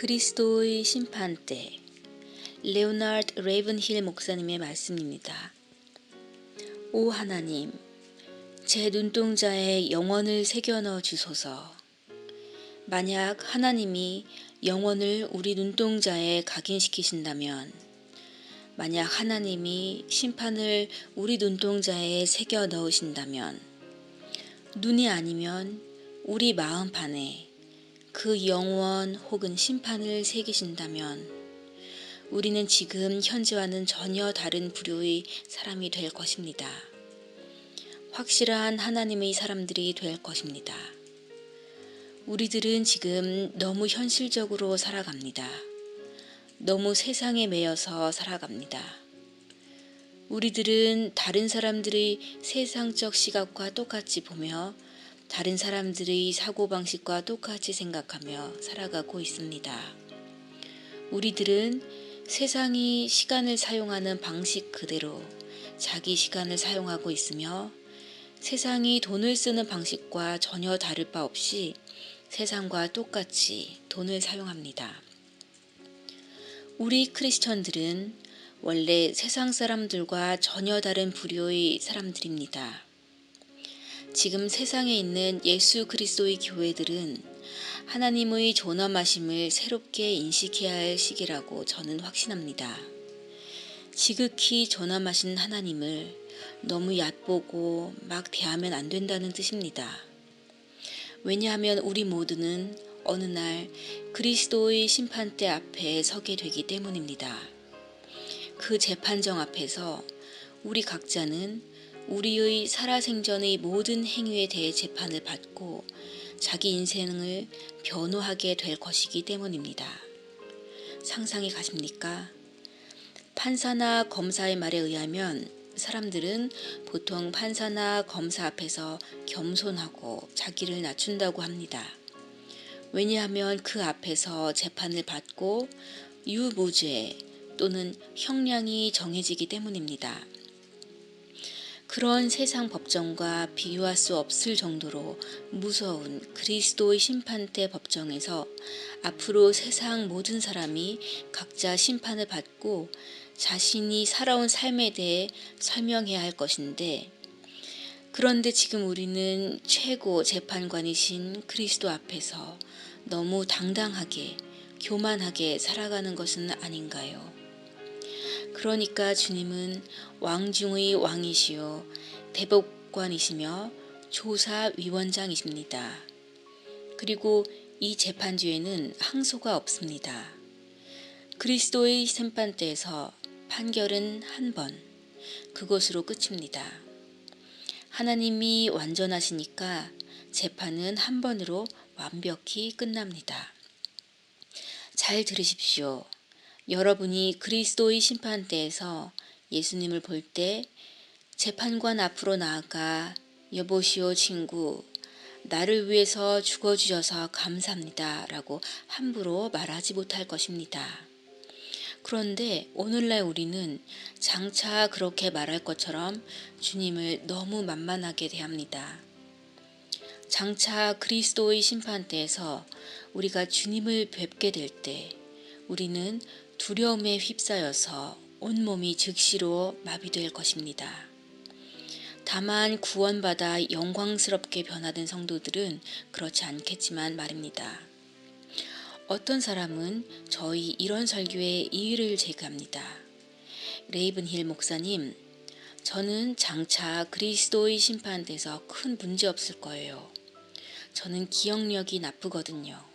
그리스도의 심판때 레오나르드 레이븐힐 목사님의 말씀입니다. 오 하나님, 제 눈동자에 영혼을 새겨 넣어 주소서. 만약 하나님이 영혼을 우리 눈동자에 각인시키신다면, 만약 하나님이 심판을 우리 눈동자에 새겨 넣으신다면, 눈이 아니면 우리 마음판에 그 영원 혹은 심판을 새기신다면 우리는 지금 현재와는 전혀 다른 부류의 사람이 될 것입니다. 확실한 하나님의 사람들이 될 것입니다. 우리들은 지금 너무 현실적으로 살아갑니다. 너무 세상에 매여서 살아갑니다. 우리들은 다른 사람들의 세상적 시각과 똑같이 보며 다른 사람들의 사고방식과 똑같이 생각하며 살아가고 있습니다. 우리들은 세상이 시간을 사용하는 방식 그대로 자기 시간을 사용하고 있으며 세상이 돈을 쓰는 방식과 전혀 다를 바 없이 세상과 똑같이 돈을 사용합니다. 우리 크리스천들은 원래 세상 사람들과 전혀 다른 부류의 사람들입니다. 지금 세상에 있는 예수 그리스도의 교회들은 하나님의 존엄하심을 새롭게 인식해야 할 시기라고 저는 확신합니다. 지극히 존엄하신 하나님을 너무 얕보고 막 대하면 안 된다는 뜻입니다. 왜냐하면 우리 모두는 어느 날 그리스도의 심판대 앞에 서게 되기 때문입니다. 그 재판정 앞에서 우리 각자는 우리의 살아생전의 모든 행위에 대해 재판을 받고 자기 인생을 변호하게 될 것이기 때문입니다. 상상이 가십니까? 판사나 검사의 말에 의하면 사람들은 보통 판사나 검사 앞에서 겸손하고 자기를 낮춘다고 합니다. 왜냐하면 그 앞에서 재판을 받고 유무죄 또는 형량이 정해지기 때문입니다. 그런 세상 법정과 비교할 수 없을 정도로 무서운 그리스도의 심판대 법정에서 앞으로 세상 모든 사람이 각자 심판을 받고 자신이 살아온 삶에 대해 설명해야 할 것인데, 그런데 지금 우리는 최고 재판관이신 그리스도 앞에서 너무 당당하게 교만하게 살아가는 것은 아닌가요? 그러니까 주님은 왕 중의 왕이시요 대법관이시며 조사위원장이십니다. 그리고 이 재판주에는 항소가 없습니다. 그리스도의 심판대에서 판결은 한 번, 그것으로 끝입니다. 하나님이 완전하시니까 재판은 한 번으로 완벽히 끝납니다. 잘 들으십시오. 여러분이 그리스도의 심판대에서 예수님을 볼 때 재판관 앞으로 나아가 여보시오 친구, 나를 위해서 죽어주셔서 감사합니다 라고 함부로 말하지 못할 것입니다. 그런데 오늘날 우리는 장차 그렇게 말할 것처럼 주님을 너무 만만하게 대합니다. 장차 그리스도의 심판대에서 우리가 주님을 뵙게 될 때 우리는 두려움에 휩싸여서 온몸이 즉시로 마비될 것입니다. 다만 구원받아 영광스럽게 변화된 성도들은 그렇지 않겠지만 말입니다. 어떤 사람은 저희 이런 설교에 이의를 제기합니다. 레이븐힐 목사님, 저는 장차 그리스도의 심판대에서 큰 문제 없을 거예요. 저는 기억력이 나쁘거든요.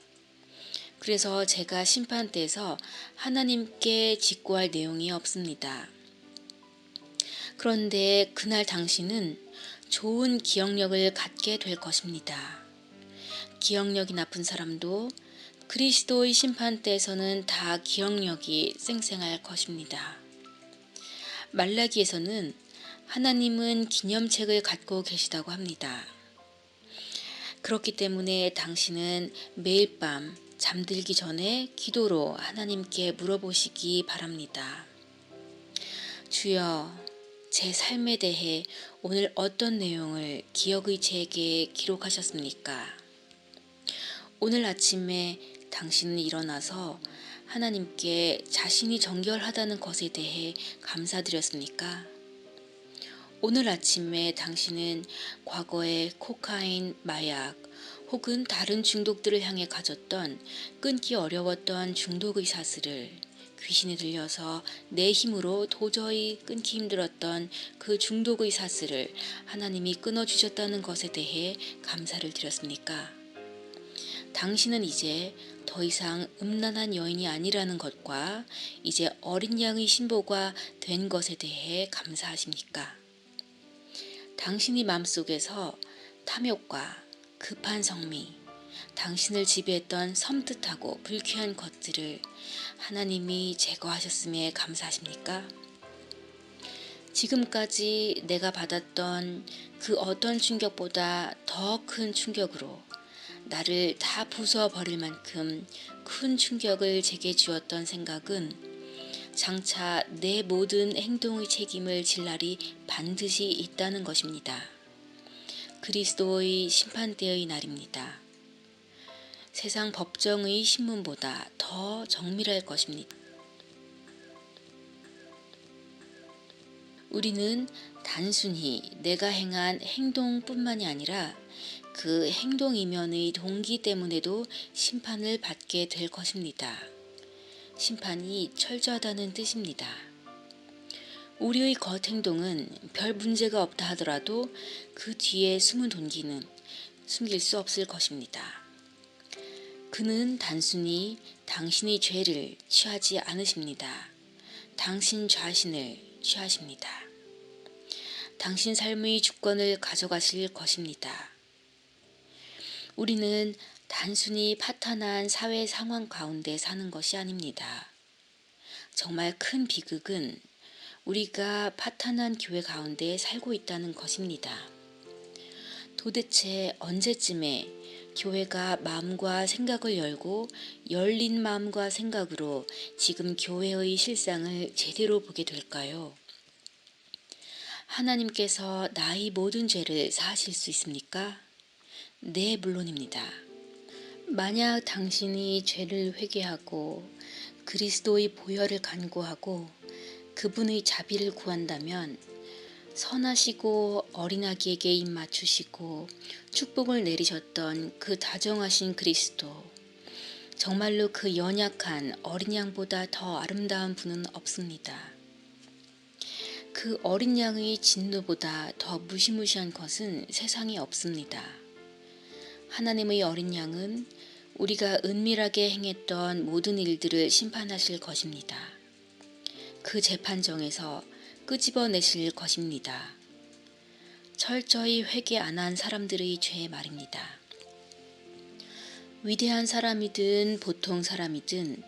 그래서 제가 심판대에서 하나님께 직고할 내용이 없습니다. 그런데 그날 당신은 좋은 기억력을 갖게 될 것입니다. 기억력이 나쁜 사람도 그리스도의 심판대에서는 다 기억력이 쌩쌩할 것입니다. 말라기에서는 하나님은 기념책을 갖고 계시다고 합니다. 그렇기 때문에 당신은 매일 밤 잠들기 전에 기도로 하나님께 물어보시기 바랍니다. 주여, 제 삶에 대해 오늘 어떤 내용을 기억의 책에 기록하셨습니까? 오늘 아침에 당신은 일어나서 하나님께 자신이 정결하다는 것에 대해 감사드렸습니까? 오늘 아침에 당신은 과거에 코카인, 마약 혹은 다른 중독들을 향해 가졌던 끊기 어려웠던 중독의 사슬을 귀신이 들려서 내 힘으로 도저히 끊기 힘들었던 그 중독의 사슬을 하나님이 끊어주셨다는 것에 대해 감사를 드렸습니까? 당신은 이제 더 이상 음란한 여인이 아니라는 것과 이제 어린 양의 신부가 된 것에 대해 감사하십니까? 당신이 마음속에서 탐욕과 급한 성미, 당신을 지배했던 섬뜩하고 불쾌한 것들을 하나님이 제거하셨음에 감사하십니까? 지금까지 내가 받았던 그 어떤 충격보다 더 큰 충격으로 나를 다 부숴버릴 만큼 큰 충격을 제게 주었던 생각은 장차 내 모든 행동의 책임을 질 날이 반드시 있다는 것입니다. 그리스도의 심판대의 날입니다. 세상 법정의 신문보다 더 정밀할 것입니다. 우리는 단순히 내가 행한 행동뿐만이 아니라 그 행동 이면의 동기 때문에도 심판을 받게 될 것입니다. 심판이 철저하다는 뜻입니다. 우리의 겉행동은 별 문제가 없다 하더라도 그 뒤에 숨은 동기는 숨길 수 없을 것입니다. 그는 단순히 당신의 죄를 취하지 않으십니다. 당신 자신을 취하십니다. 당신 삶의 주권을 가져가실 것입니다. 우리는 단순히 파탄한 사회 상황 가운데 사는 것이 아닙니다. 정말 큰 비극은 우리가 파탄한 교회 가운데 살고 있다는 것입니다. 도대체 언제쯤에 교회가 마음과 생각을 열고 열린 마음과 생각으로 지금 교회의 실상을 제대로 보게 될까요? 하나님께서 나의 모든 죄를 사하실 수 있습니까? 네, 물론입니다. 만약 당신이 죄를 회개하고 그리스도의 보혈을 간구하고 그분의 자비를 구한다면 선하시고 어린아기에게 입 맞추시고 축복을 내리셨던 그 다정하신 그리스도, 정말로 그 연약한 어린 양보다 더 아름다운 분은 없습니다. 그 어린 양의 진노보다 더 무시무시한 것은 세상에 없습니다. 하나님의 어린 양은 우리가 은밀하게 행했던 모든 일들을 심판하실 것입니다. 그 재판정에서 끄집어내실 것입니다. 철저히 회개 안 한 사람들의 죄 말입니다. 위대한 사람이든 보통 사람이든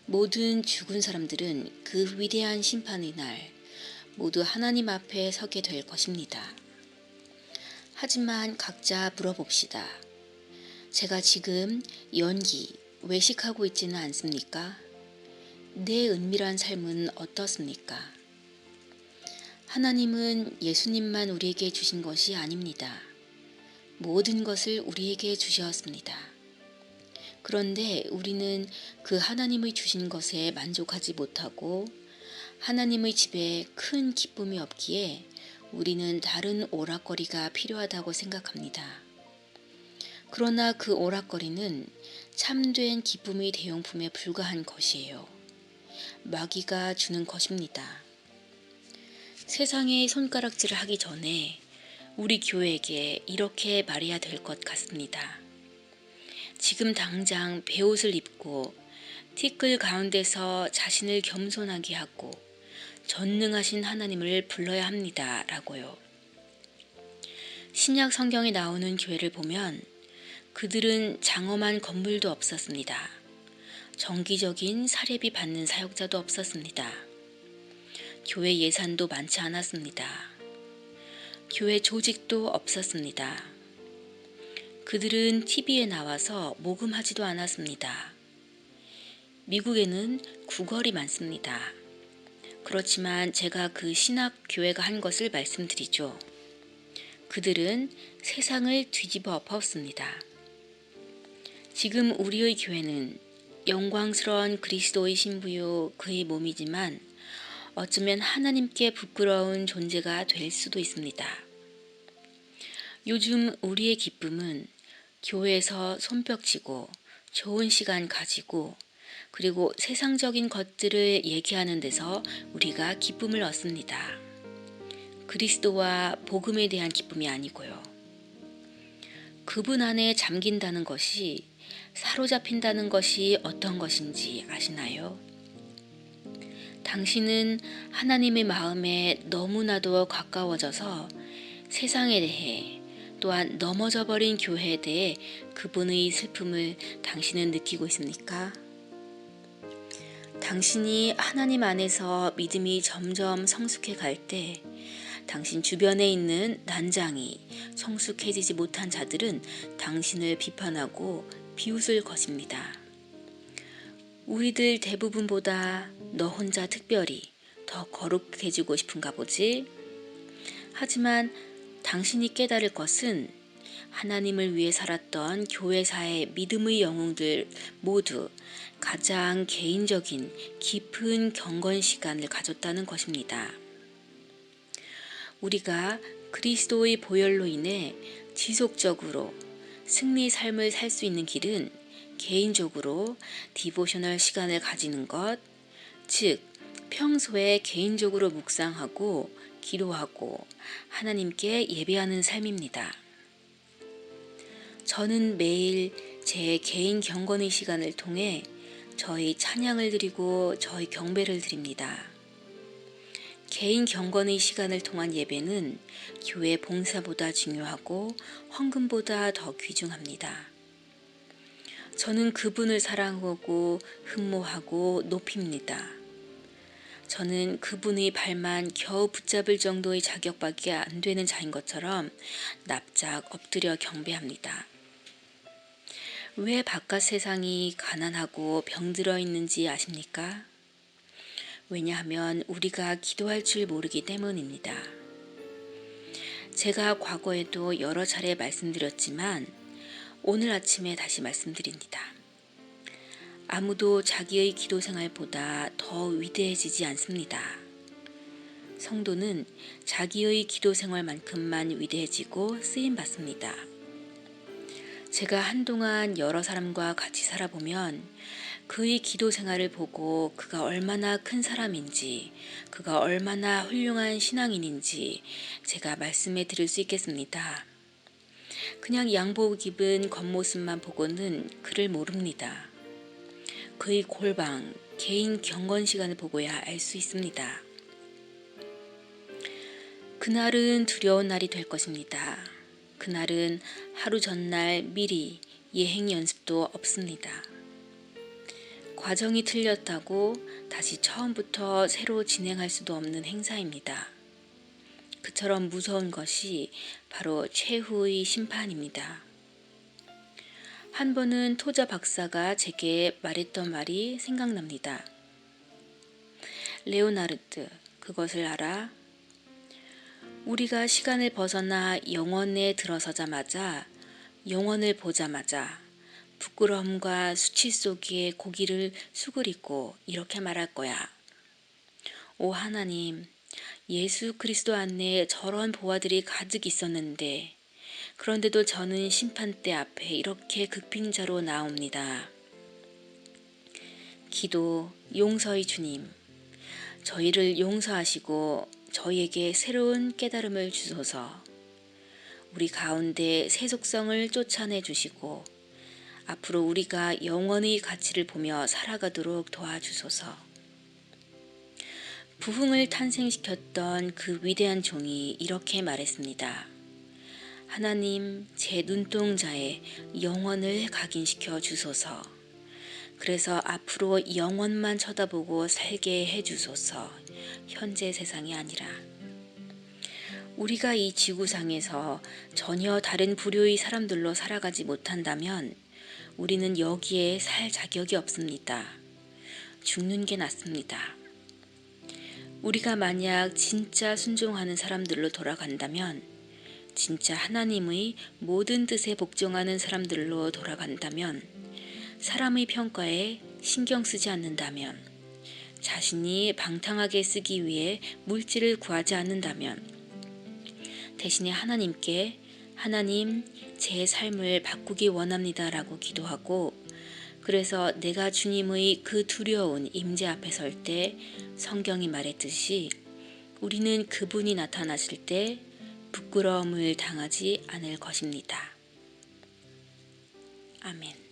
모든 죽은 사람들은 그 위대한 심판의 날 모두 하나님 앞에 서게 될 것입니다. 하지만 각자 물어봅시다. 제가 지금 연기, 외식하고 있지는 않습니까? 내 은밀한 삶은 어떻습니까? 하나님은 예수님만 우리에게 주신 것이 아닙니다. 모든 것을 우리에게 주셨습니다. 그런데 우리는 그 하나님의 주신 것에 만족하지 못하고 하나님의 집에 큰 기쁨이 없기에 우리는 다른 오락거리가 필요하다고 생각합니다. 그러나 그 오락거리는 참된 기쁨의 대용품에 불과한 것이에요. 마귀가 주는 것입니다. 세상의 손가락질을 하기 전에 우리 교회에게 이렇게 말해야 될 것 같습니다. 지금 당장 베옷을 입고 티끌 가운데서 자신을 겸손하게 하고 전능하신 하나님을 불러야 합니다. 라고요. 신약 성경에 나오는 교회를 보면 그들은 장엄한 건물도 없었습니다. 정기적인 사례비 받는 사역자도 없었습니다. 교회 예산도 많지 않았습니다. 교회 조직도 없었습니다. 그들은 TV에 나와서 모금하지도 않았습니다. 미국에는 구걸이 많습니다. 그렇지만 제가 그 신학 교회가 한 것을 말씀드리죠. 그들은 세상을 뒤집어 엎었습니다. 지금 우리의 교회는 영광스러운 그리스도의 신부요 그의 몸이지만 어쩌면 하나님께 부끄러운 존재가 될 수도 있습니다. 요즘 우리의 기쁨은 교회에서 손뼉치고 좋은 시간 가지고 그리고 세상적인 것들을 얘기하는 데서 우리가 기쁨을 얻습니다. 그리스도와 복음에 대한 기쁨이 아니고요. 그분 안에 잠긴다는 것이 사로잡힌다는 것이 어떤 것인지 아시나요? 당신은 하나님의 마음에 너무나도 가까워져서 세상에 대해 또한 넘어져 버린 교회에 대해 그분의 슬픔을 당신은 느끼고 있습니까? 당신이 하나님 안에서 믿음이 점점 성숙해 갈 때 당신 주변에 있는 난장이 성숙해지지 못한 자들은 당신을 비판하고 비웃을 것입니다. 우리들 대부분보다 너 혼자 특별히 더 거룩해지고 싶은가 보지? 하지만 당신이 깨달을 것은 하나님을 위해 살았던 교회사의 믿음의 영웅들 모두 가장 개인적인 깊은 경건 시간을 가졌다는 것입니다. 우리가 그리스도의 보혈로 인해 지속적으로 승리의 삶을 살 수 있는 길은 개인적으로 디보셔널 시간을 가지는 것, 즉 평소에 개인적으로 묵상하고 기도하고 하나님께 예배하는 삶입니다. 저는 매일 제 개인 경건의 시간을 통해 저희 찬양을 드리고 저희 경배를 드립니다. 개인 경건의 시간을 통한 예배는 교회 봉사보다 중요하고 헌금보다 더 귀중합니다. 저는 그분을 사랑하고 흠모하고 높입니다. 저는 그분의 발만 겨우 붙잡을 정도의 자격밖에 안 되는 자인 것처럼 납작 엎드려 경배합니다. 왜 바깥 세상이 가난하고 병들어 있는지 아십니까? 왜냐하면 우리가 기도할 줄 모르기 때문입니다. 제가 과거에도 여러 차례 말씀드렸지만 오늘 아침에 다시 말씀드립니다. 아무도 자기의 기도 생활보다 더 위대해지지 않습니다. 성도는 자기의 기도 생활만큼만 위대해지고 쓰임받습니다. 제가 한동안 여러 사람과 같이 살아보면 그의 기도 생활을 보고 그가 얼마나 큰 사람인지, 그가 얼마나 훌륭한 신앙인인지 제가 말씀해 드릴 수 있겠습니다. 그냥 양복 입은 겉모습만 보고는 그를 모릅니다. 그의 골방, 개인 경건 시간을 보고야 알 수 있습니다. 그날은 두려운 날이 될 것입니다. 그날은 하루 전날 미리 예행 연습도 없습니다. 과정이 틀렸다고 다시 처음부터 새로 진행할 수도 없는 행사입니다. 그처럼 무서운 것이 바로 최후의 심판입니다. 한 번은 토자 박사가 제게 말했던 말이 생각납니다. 레오나르드, 그것을 알아? 우리가 시간을 벗어나 영원에 들어서자마자, 영원을 보자마자 부끄러움과 수치 속에 고기를 수그리고 이렇게 말할 거야. 오 하나님, 예수 그리스도 안에 저런 보화들이 가득 있었는데 그런데도 저는 심판대 앞에 이렇게 극빈자로 나옵니다. 기도, 용서의 주님, 저희를 용서하시고 저희에게 새로운 깨달음을 주소서. 우리 가운데 세속성을 쫓아내 주시고 앞으로 우리가 영원의 가치를 보며 살아가도록 도와주소서. 부흥을 탄생시켰던 그 위대한 종이 이렇게 말했습니다. 하나님, 제 눈동자에 영원을 각인시켜 주소서. 그래서 앞으로 영원만 쳐다보고 살게 해주소서. 현재 세상이 아니라. 우리가 이 지구상에서 전혀 다른 부류의 사람들로 살아가지 못한다면 우리는 여기에 살 자격이 없습니다. 죽는 게 낫습니다. 우리가 만약 진짜 순종하는 사람들로 돌아간다면, 진짜 하나님의 모든 뜻에 복종하는 사람들로 돌아간다면 사람의 평가에 신경 쓰지 않는다면, 자신이 방탕하게 쓰기 위해 물질을 구하지 않는다면, 대신에 하나님께 하나님, 제 삶을 바꾸기 원합니다 라고 기도하고, 그래서 내가 주님의 그 두려운 임재 앞에 설 때 성경이 말했듯이 우리는 그분이 나타나실 때 부끄러움을 당하지 않을 것입니다. 아멘.